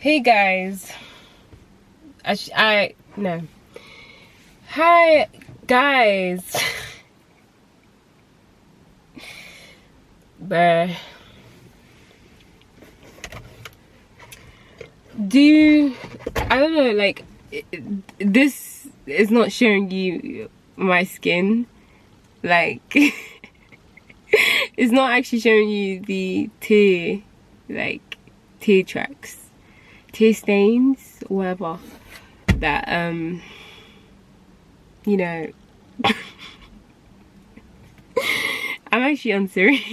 Hey guys, no. Hi guys. Bruh. I don't know, like, this is not showing you my skin. Like, it's not actually showing you the tear tracks. Tear stains, whatever, that you know. I'm actually unserious.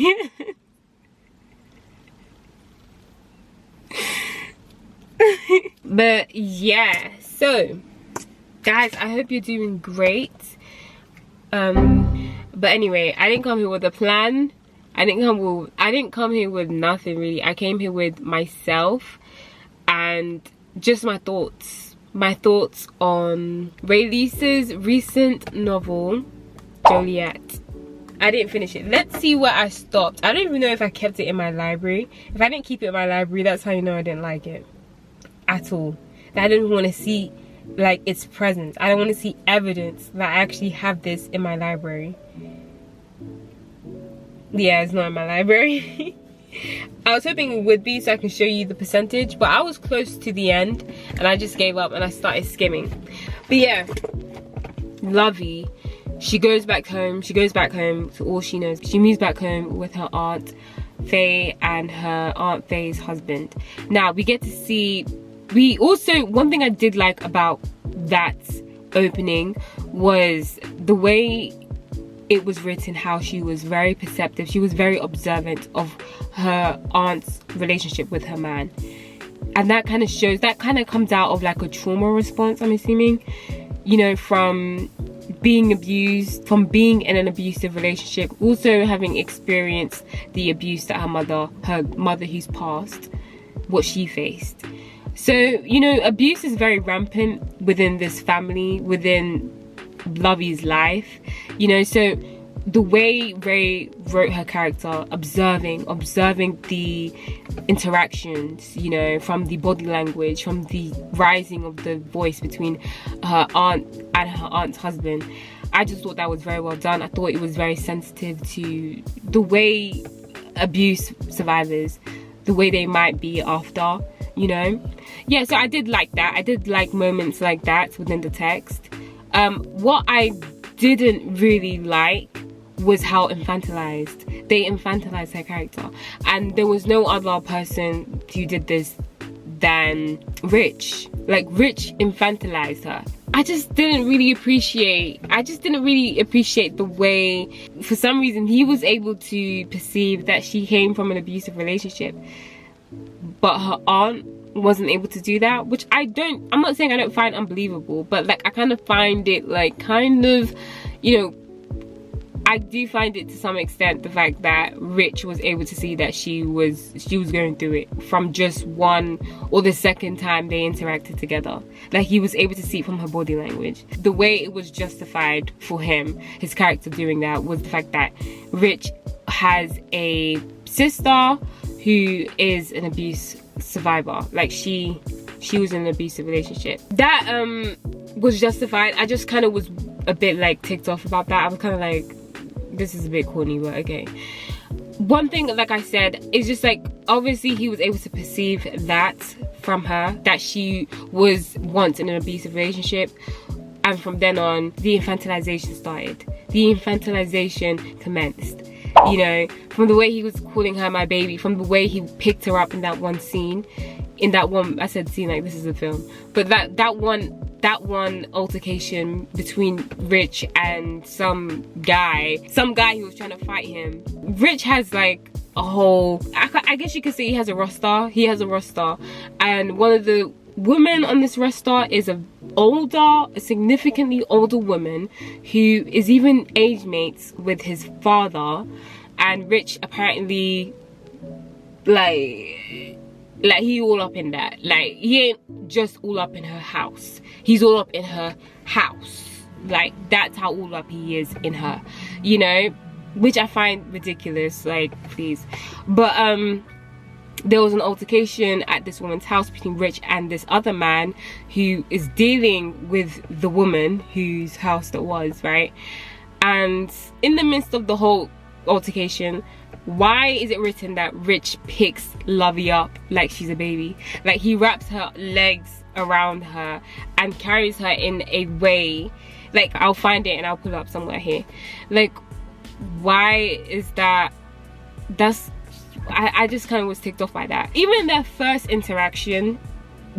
But yeah, so guys, I hope you're doing great. But anyway, I didn't come here with a plan. I didn't come here with nothing really. I came here with myself and just my thoughts on Rae Lyse's recent novel, Joliet. I didn't finish it. Let's see where I stopped. I don't even know if I kept it in my library. If I didn't keep it in my library, that's how you know I didn't like it at all. That I didn't want to see like its presence. I don't want to see evidence that I actually have this in my library. Yeah, it's not in my library. I was hoping it would be so I can show you the percentage, but I was close to the end and I just gave up and I started skimming. But yeah, Lovey, she goes back home to all she knows. She moves back home with her aunt Faye and her aunt Faye's husband. Now we get to see, one thing I did like about that opening was the way it was written, how she was very perceptive. She was very observant of her aunt's relationship with her man, and that kind of shows, that kind of comes out of like a trauma response, I'm assuming, you know, from being abused, from being in an abusive relationship, also having experienced the abuse that her mother who's passed, what she faced. So, you know, abuse is very rampant within this family, within Lovey's life, you know. So the way Rae wrote her character, observing the interactions, you know, from the body language, from the rising of the voice between her aunt and her aunt's husband, I just thought that was very well done. I thought it was very sensitive to the way abuse survivors, the way they might be after, you know. Yeah, so I did like that. I did like moments like that within the text. What I didn't really like was how they infantilized her character, and there was no other person who did this than Rich. Like, Rich infantilized her. I just didn't really appreciate the way, for some reason, he was able to perceive that she came from an abusive relationship, but her aunt wasn't able to do that, which I'm not saying I don't find unbelievable, but like, I kind of find it like, kind of, you know, I do find it to some extent, the fact that Rich was able to see that she was going through it from just one or the second time they interacted together. Like, he was able to see it from her body language. The way it was justified for him, his character doing that, was the fact that Rich has a sister who is an abuse survivor. Like, she was in an abusive relationship. That was justified. I just kind of was a bit like ticked off about that. I was kind of like, this is a bit corny, but okay. One thing, like I said, is just like, obviously he was able to perceive that from her, that she was once in an abusive relationship, and from then on the infantilization started. The infantilization commenced, you know, from the way he was calling her my baby, from the way he picked her up in that one scene, I said scene like this is a film, but that one altercation between Rich and some guy who was trying to fight him. Rich has like a whole, I guess you could say he has a roster, and one of the women on this roster is a significantly older woman who is even age mates with his father, and Rich apparently like he all up in that. Like, he ain't just all up in her house, he's all up in her house. Like, that's how all up he is in her, you know, which I find ridiculous. Like, please. But there was an altercation at this woman's house between Rich and this other man who is dealing with the woman whose house that was, right? And in the midst of the whole altercation, why is it written that Rich picks Lovey up like she's a baby? Like, he wraps her legs around her and carries her in a way, like, I'll find it and I'll pull it up somewhere here. Like, why is that? I just kind of was ticked off by that. Even in their first interaction,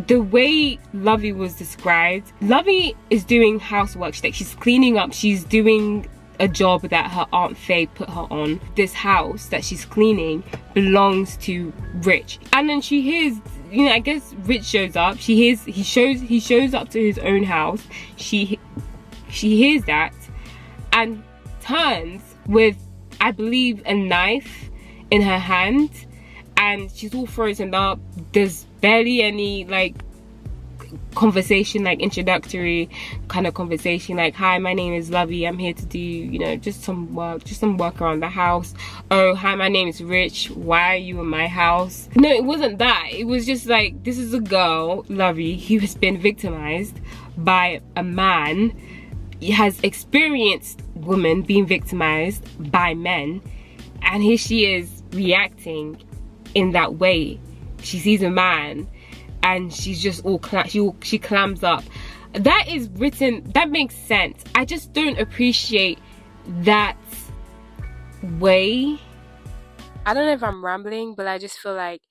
the way Lovey was described, Lovey is doing housework. Like, she's cleaning up, she's doing a job that her Aunt Faye put her on. This house that she's cleaning belongs to Rich. And then she hears, you know, I guess Rich shows up. He shows up to his own house. She hears that and turns with, I believe, a knife in her hand, and she's all frozen up. There's barely any like conversation, like introductory kind of conversation, like, hi, my name is Lovey, I'm here to do, you know, just some work around the house. Oh, hi, my name is Rich, why are you in my house? No, it wasn't that. It was just like, this is a girl, Lovey, who has been victimized by a man. He has experienced women being victimized by men, and here she is reacting in that way. She sees a man and she's just all she clams up. That is written, that makes sense. I just don't appreciate that way. I don't know if I'm rambling, but I just feel like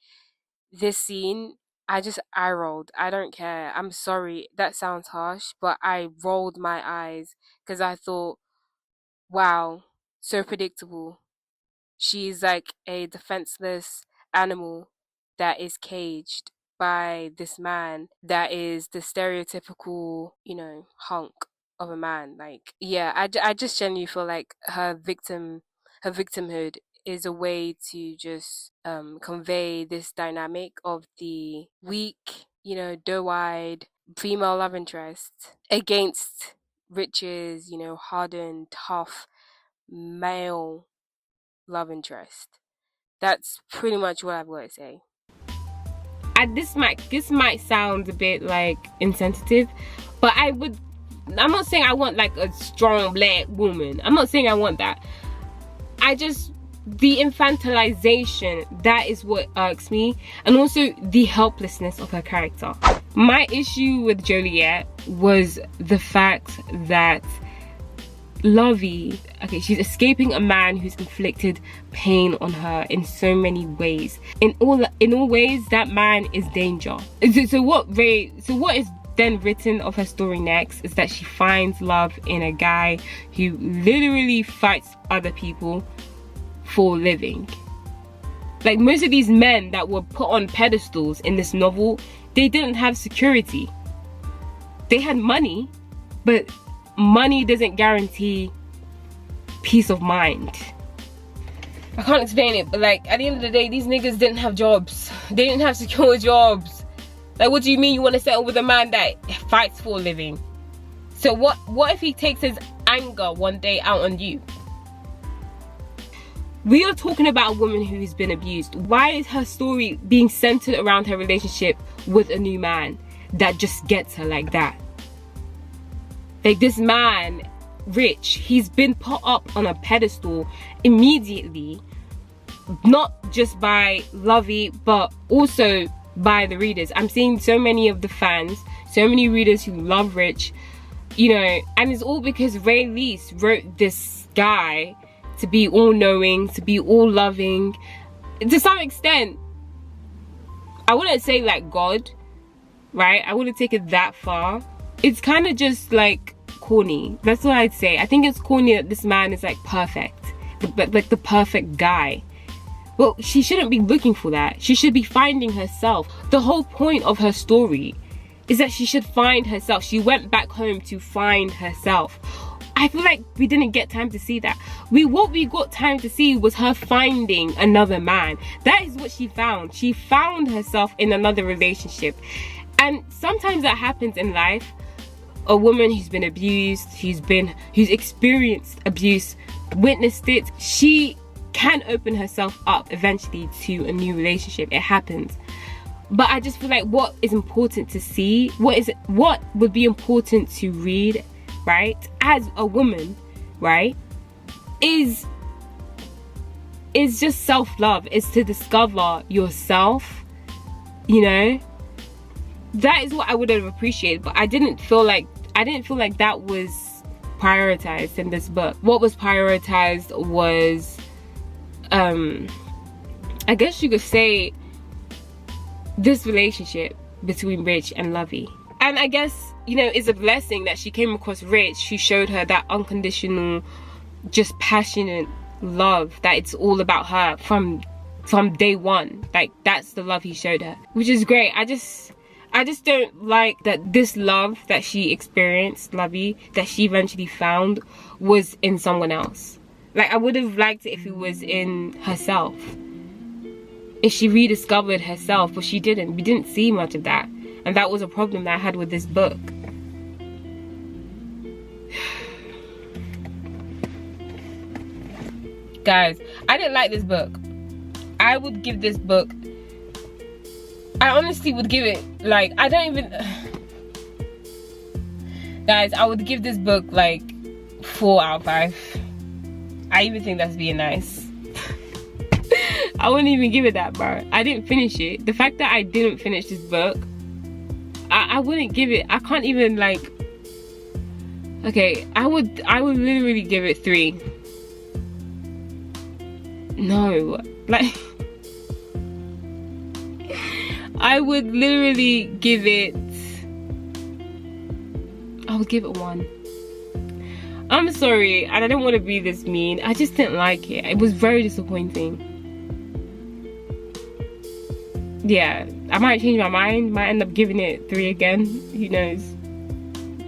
this scene, I just eye rolled. I don't care, I'm sorry, that sounds harsh, but I rolled my eyes because I thought, wow, so predictable. She's like a defenseless animal that is caged by this man that is the stereotypical, you know, hunk of a man. Like, yeah, I just genuinely feel like her victimhood is a way to just convey this dynamic of the weak, you know, doe-eyed female love interest against Rich's, you know, hardened, tough male love interest. That's pretty much what I've got to say. This might sound a bit like insensitive, but I'm not saying I want like a strong black woman. I'm not saying I want that. The infantilization, that is what irks me, and also the helplessness of her character. My issue with Joliet was the fact that Lovey, okay, she's escaping a man who's inflicted pain on her in so many ways. In all ways, that man is danger. So what is then written of her story next is that she finds love in a guy who literally fights other people for a living. Like, most of these men that were put on pedestals in this novel, they didn't have security. They had money, but money doesn't guarantee peace of mind. I can't explain it, but like, at the end of the day, these niggas didn't have jobs. They didn't have secure jobs. Like, what do you mean you want to settle with a man that fights for a living? So what if he takes his anger one day out on you? We are talking about a woman who's been abused. Why is her story being centered around her relationship with a new man that just gets her like that? Like, this man, Rich, he's been put up on a pedestal immediately, not just by Lovey, but also by the readers. I'm seeing so many of the fans, so many readers who love Rich, you know, and it's all because Rae Lyse wrote this guy to be all-knowing, to be all-loving. To some extent, I wouldn't say like God, right? I wouldn't take it that far. It's kind of just like corny. That's what I'd say. I think it's corny that this man is like perfect, like the perfect guy. Well, she shouldn't be looking for that. She should be finding herself. The whole point of her story is that she should find herself. She went back home to find herself. I feel like we didn't get time to see that. What we got time to see was her finding another man. That is what she found. She found herself in another relationship. And sometimes that happens in life. A woman who's been abused, who's experienced abuse, witnessed it, she can open herself up eventually to a new relationship. It happens. But I just feel like what is important to see, what would be important to read, right, as a woman, right, is just self-love. It's to discover yourself, you know. That is what I would have appreciated, but I didn't feel like that was prioritized in this book. What was prioritized was, I guess you could say, this relationship between Rich and Lovey. And I guess, you know, it's a blessing that she came across Rich, who showed her that unconditional, just passionate love, that it's all about her from day one. Like, that's the love he showed her, which is great. I just don't like that this love that she experienced, Lovey, that she eventually found, was in someone else. Like, I would have liked it if it was in herself, if she rediscovered herself, but she didn't. We didn't see much of that, and that was a problem that I had with this book. Guys, I didn't like this book. I would give this book, I honestly would give it, like, I don't even, guys, I would give this book like 4 out of 5. I even think that's being nice. I wouldn't even give it that, bro. I didn't finish it. The fact that I didn't finish this book, I wouldn't give it, I can't even, like, okay, I would literally give it 3. No, like, I would literally give it, I would give it 1. I'm sorry, and I don't want to be this mean. I just didn't like it. It was very disappointing. Yeah, I might change my mind, might end up giving it 3 again, who knows.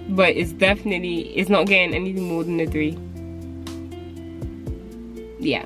But it's definitely, it's not getting anything more than a 3. Yeah.